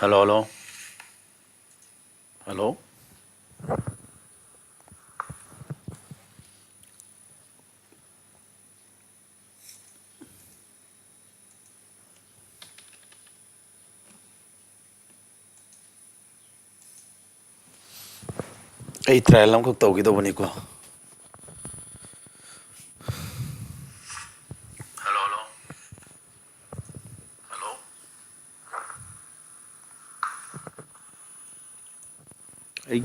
Hello, hello, hello. Ay trial lang ko tawag ito bani ko. Hello, hello, hello. Ay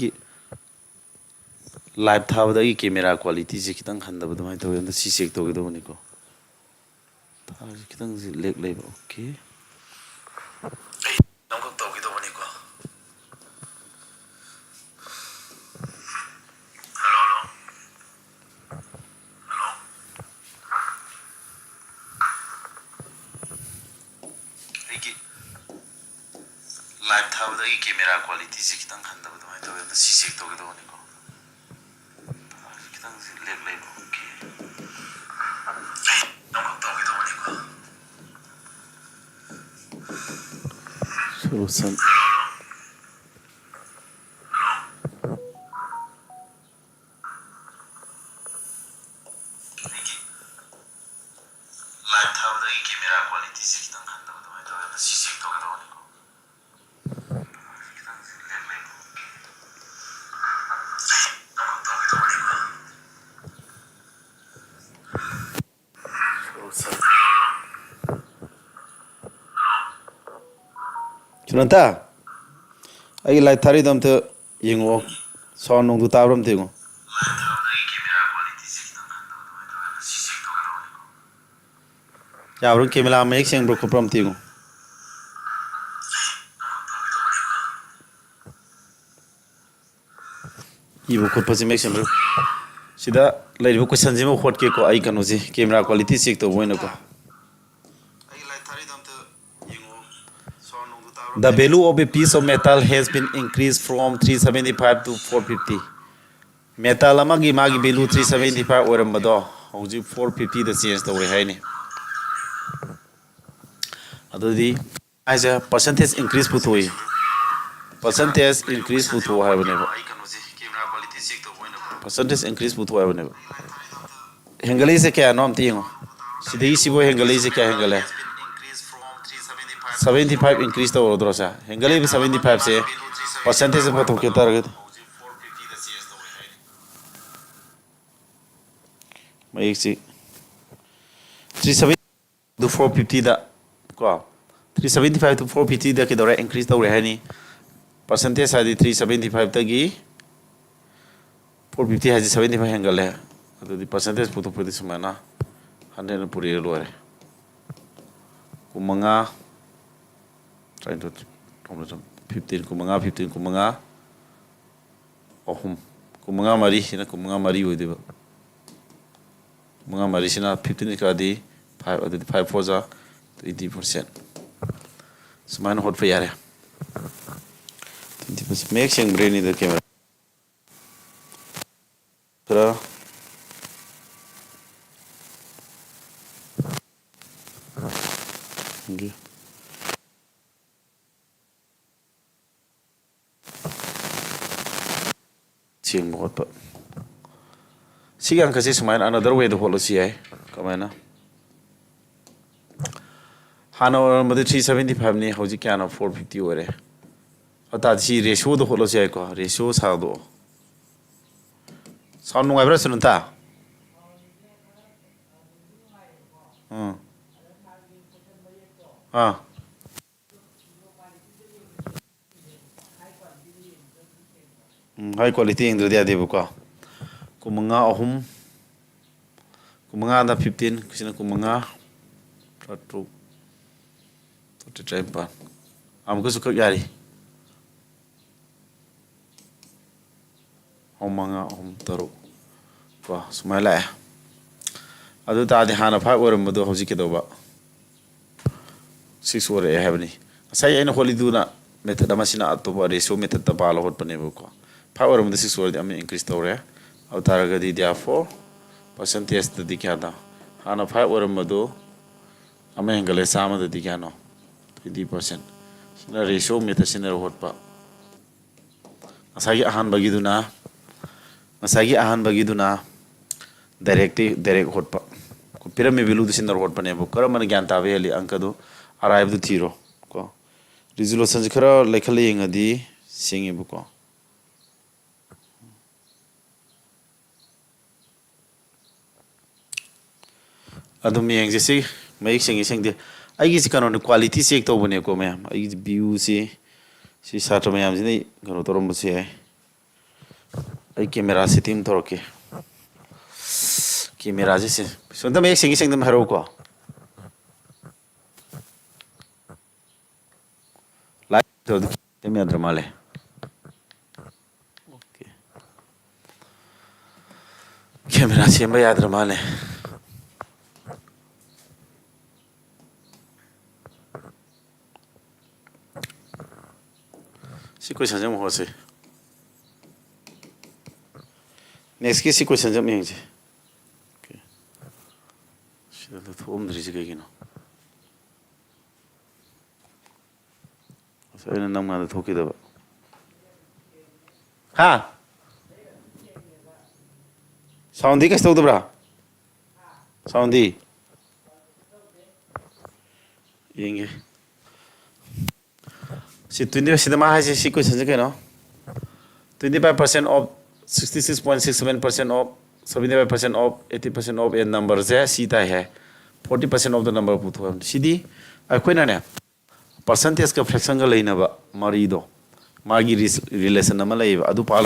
live था बता कि camera quality से कितना खंडा बता मैं तो ये अंदर सी check तawag ito bani ko. था कितना leg live okay. Ay lang ko tawag ito bani ko. Hello, hello, hello. Ay live था बता कि camera quality से कितना खंडा बता मैं तो ये अंदर सी check तawag ito bani ko. कितना leg live okay. Ay lang ko tawag ito bani ko. Solution. Live था बता कि camera quality से कितना खंडा बता मैं तो ये अंदर सी check तawag ito bani ko. कितना leg live okay. Ay lang ko tawag ito bani ko. Solution. Chunanta, ay live thari dam the yengo sound nong du tabram the go. Ya rung camera make sing bro ko pram the go. Ibu ko pasi make sing bro. Sida lai bu question jima hot ke ko ai kanu ji camera quality check to boina ko. The value of a piece of metal has been increased from 375 to 450. Metal amagi magi value 375 oirambado hauji 450 da change tawre haini. Adudi as a percentage increase puthoi. Percentage increase putho haibane. Percentage increase putho haibane. Hengali se kya nom tingo. Sidhi sibo hengali se kya hengale. 75 increase to order sa hengali 75 se percentage of to target mai si 370 to 450 da ko 375 to 450 da ke dore increase to rehani percentage sa 375 tagi 450 haji 75 hengale adu di percentage puto puto semana 100 puri lore kumanga trying to 15 kumanga 15 kumanga ohum kumanga mari sina kumanga mari hoideba kumanga mari sina 15 ka di 5 adu 5 for za 20% sumana hot fa yare 20% make sing brain the camera tra okay. Ching mo to sigang kasi sumain another way to follow siya kamana hano made 375 ni hoji kya na 450 ore ata si ratio to follow siya ko ratio sa do sound ngai bra sunta high quality ing dia de ko kumanga ahum kumanga da 15 kusina kumanga to try pa am ko sukak yari homanga ahum taru ko sumala adu ta de hana fa oram do hoji ke do ba 6 ore habni sai aina holi duna method amasina to ba ratio method ta balo hot pane ko power of the 6 word am increase tawre aw taraga di therefore percentage the dikyada hana 5 or madu am engale sama the dikyano 20% ratio method sinner hotpa asagi ahan bagiduna direct hotpa pyramid value sinner hotpa ne bu karam man gyan tabe heli anka do arrive du thiro ko resolution khara lekhale ngadi singi bu ko adum yang jesi mayik singi singde aigi si kanon quality check to bone ko mayam aigi view si satra mayam jini kano torom se ai camera setting toroke camera je se sonda mayik singi singdam haro ko light to temi andra male okay camera semba yadra male si question jam ho se next ki si question jam yang je okay sida to thom dri je kai no so ina nam ma da thoki da ha soundi ka sto da soundi yenge si 20 sida ma ha si question je kai no 25% of 66.67% of 75% of 80% of a number je si ta hai 40% of the number putho sidi akoina ne percentage ka fraction ga leina ba mari do magi relation na malai adu pal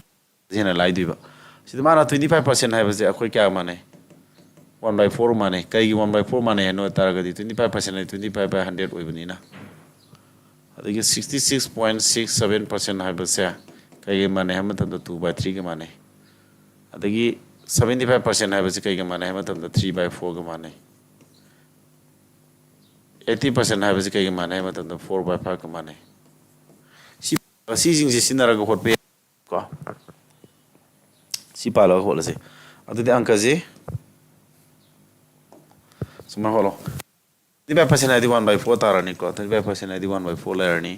jena lai diba sidi mana 25% hai ba je akoi kya mane 1/4 mane kai gi 1/4 mane no targa di 25% ai 25 by 100 oibani na adagi 66.67% hai ba se kai gi mane ham tam 2/3 ga mane adagi 75% hai ba se kai gi mane ham tam 3/4 ga mane 80% hai ba se kai gi mane ham tam 4/5 ga mane si jing si sinara ga hot pe ko si pala ho la se adudi anka je suma holo 35% ai 1/4 tarani ko 35% ai 1/4 lerni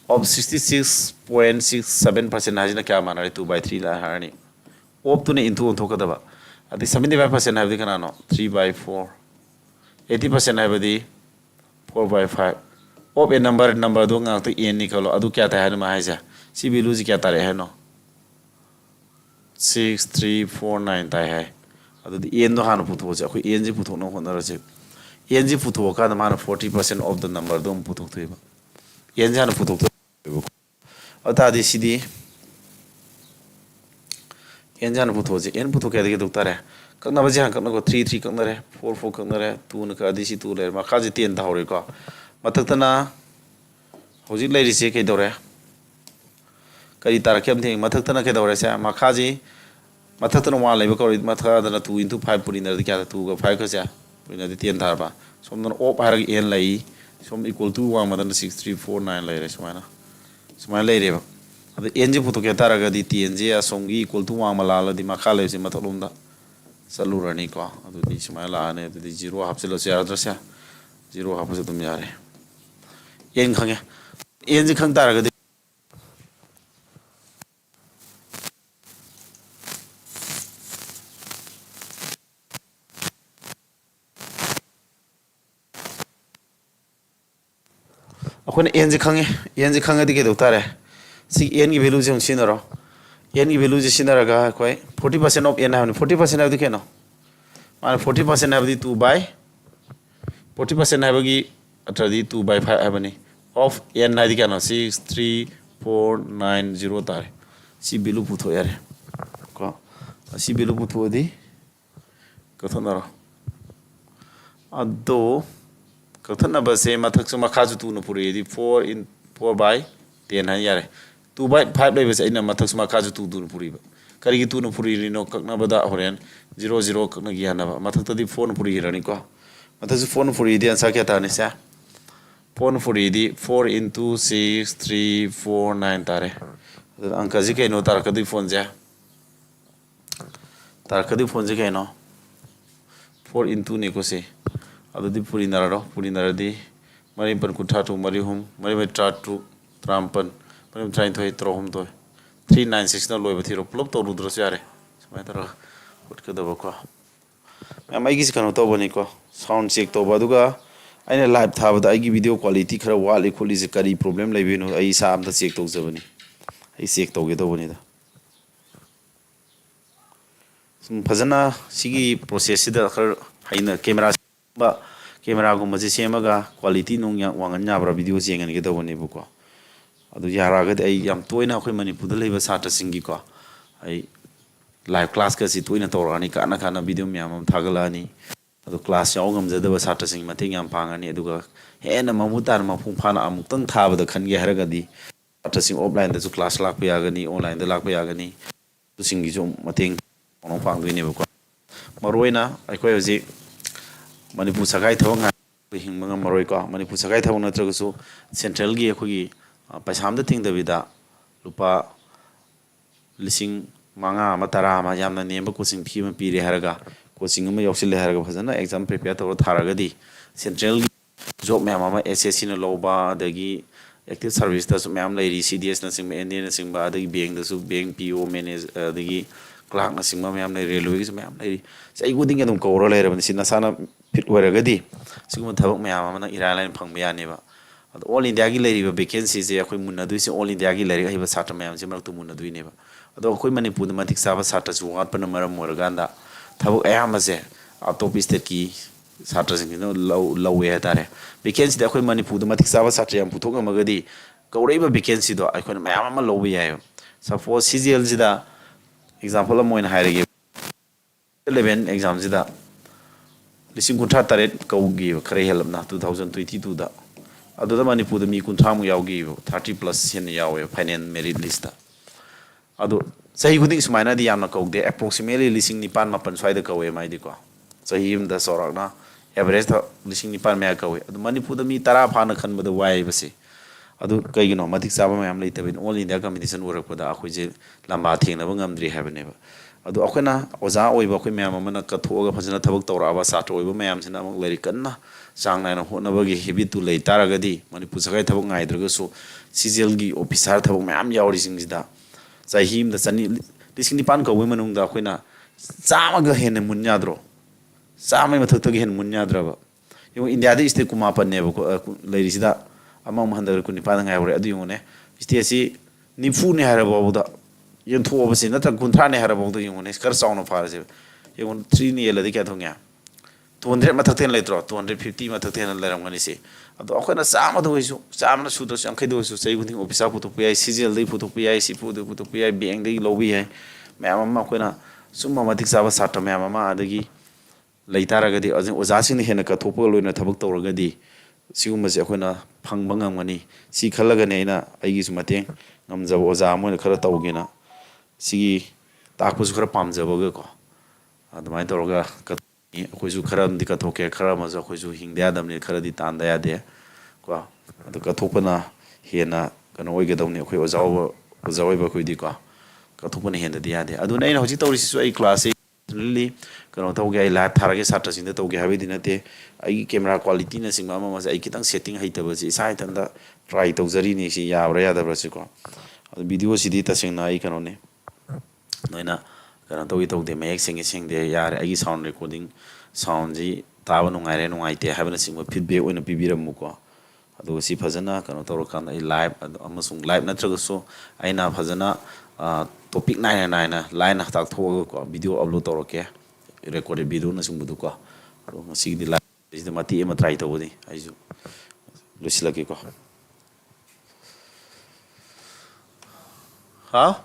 of 66.67% hajina kya mana 2/3 la harani of to ne into on thokada ba adi 75% hai kana no 3/4 80% hai badi 4/5 of a number do ngang to n ni kalo adu kya ta hai ma haja si bilu ji kya tare hai no 6349 tai hai adu di n do hanu putho ja khoi n ji putho no hona ra je n ji putho ka da mana 40% of the number do putho thoi ba n ji hanu putho ata di sidi n ji hanu putho je n putho ka de tare kakna ba jang kakna ko 3 kakna re 4 kakna re 2 na ka di si 2 le ma kha ji 10 da hore ko matak tana hoji lai ri se ke dore kari tar kem thing matak tana ke dore se ma kha ji matak tana wa lai ba ko matak tana 2 into 5 puri na kya 2 ga 5 ka se puri na 10 thar ba som na op har n lai som equal to 1 ma 6349 lai re sumai lai re ba adu n ji phuto ke tar ga di 10 ji asom gi equal to 1 ma la la di ma kha lai se matak lum da salu rani ko adu di sumai la ne adu di 0 hapselo se adra se 0 hapse tum yare yen khange yen ji khang tar ga di akhone yen ji khange di ke do tare si n gi value jong sinaro n gi value ji sinara ga koi 40% of n ha 40% ha di ke no man 40% ha di 40% ha gi atra di 2/5 ha bani of n ha di ke no 63490 tare si value putho yare ko si value putho di kathonaro ado kathana ba se mathak su makha ju tu no puri di 4/10 han yare 2/5 lai ba se ina mathak su makha ju tu no puri ba kari gi tu no puri ri no kakna ba da horen 00 kakna gi hana ba mathak ta di 4 no puri rani ko mathak su 4 no puri di ansa kya ta ne sa 4 no puri di 4 into 6349 tare angka ji ke no tar ka di phone ja tar ka di phone ji ke no 4 into ne ko se adu di puri nara di Maripan Kuntatu Marihum, Marimetratu, Trampan, Marim trying to hit Rohum toy. 396 no loy Tiro Plop to Rudrasiare. Matter what could the Boko. I make this kind of Tobanico, sound sick to Baduga. I live tab the IG video quality, while equal is a carry problem like you know, I saw the sick to Zebani. I sick to get over it. Fazana Sigi process her Haina camera. Camera go mazi semaga quality nung yang wangan nyabra video siang kita wani buko adu yara ga ai yam toina khoi manipur da leba sata singi ko ai live class ka si toina torani kana kana video myam thagalani adu class yaw ngam jada ba sata sing mating yam pangani adu ga hena mamutar ma phung phana amuk tang thaba da khan ge haraga di sata sing offline da su class lak pa yagani online da lak pa yagani tu singi jo mating onong phang duine buko maroina ai khoi hoji Manipur Sagai Thong Hing Manga Maroika, Manipur Sagai Thong Natragasu, Central Gi Kugi, Pasam the thing the Vida, Lupa Lissing Manga, Matara, Mayam, and name coaching Pim Piri Haraga, coaching Yosil Haraga was an exam prepared over Taragadi, Central Job Mamma, SS in a Loba, the Gi active service, the Mam Lady, CDS, nothing, Indian, nothing, but the being the soup being PO menace, the Gi. Clark na singma mayam na railways mayam na say good thing adum ko later ban sin sana fit waragadi sigma thabak mayam na iraline phang bayani ba all india gi lari ba vacancies e akoi munna du si all india gi lari ai ba sata mayam si marak tu munna du ne ba ado akoi manipur ma thik sa ba sata su wat pa na maram morganda thabak ayam se atop state ki sata sing no low e tare vacancy da akoi manipur ma thik sa ba sata yam puthok magadi kaurei ba vacancy do akoi mayam ma low ya suppose CGL da example of Moin Harry 11 exams da Lissing Kuntra Taret Kaugi, Karehelna 2022 da Adota Manipur the Mi Kuntramu Yaugi 30 plus in Yawe finance merit list Ado say good things minor the Yamako de approximately Lissing Nipan Mapan Swide Kawe Maidiko so him the Sorana average Lissing Nipan Makawe the Manipur the Mi Tarapanakan with the Wavasi Adu Kayino Matic Sabam later in all India competition work with the Akuji Lambati and Avangam have never. Adu Okana, Oza, Oibaki Mamma, Katoga, Pazana Tabak Torava, Sato, Mams and Among Laricana, Sang and Honavagi, Hibi to lay Taragadi, Manipusaka Tabung Idragoso, Sizilgi, or Pisar Tabum Mam Yaurising is da. Say him the Sunny Lisking Panko women on the Quina, Samaga hen and Munyadro, Sami Matutagi and Munyadrava. You in the other is the Kumapa never ladies that. Among 100 Kunipan, I read you on it. Stiasi Nifuni Haraboda. You two of us in that Kuntani Haraboda, you on a scar sound of ours. You want 3 near the Catonia. 200 Mataten later, 250 Mataten letter when you say. At the Okana Sama do is Sama shooters and Kados to say with him, Opisapu to PI, Cizil, they put to PI, Sipu, to PI, being the lobby. Mamma Makuna, Summa Matixava Sata Mamma, Adagi. Later, I was asking the Henaka in a Tabak Toragadi. Sigumasi akhoina phangba ngamani si khalaga neina aigi su mateng ngamjab oza moina khara tawgena sigi takpu su khara pamjabaga ko admai toroga akhoi su khara ndi ka thoke khara maja akhoi su hingda damne khara di tanda ya de ko adu ka thopana hena kana oige dawne akhoi oza ba khoi di ko ka thopana henda di ya de adu nei hoji tawri su ai class really kano tawge ai live tharage satra sin tawge habi dinate ai camera quality na sing mama mas ai kitang setting haitaba si sai tanda try tawjari ni si ya ora ya da brasi ko video si di ta sing na ai kano ne noina kana tawi tawde mayek sing de yar ai sound recording sound ji tawa nungai te habana sing feedback oina pibiram mu ko adu si phajana kano tawra kan ai live amasung live natraga so aina phajana topic 999 line tak thoga ko video upload toroke recorded video na sing budu ko ro ngasi di live is the mati ema try to bodi aizu lusilaki ko ha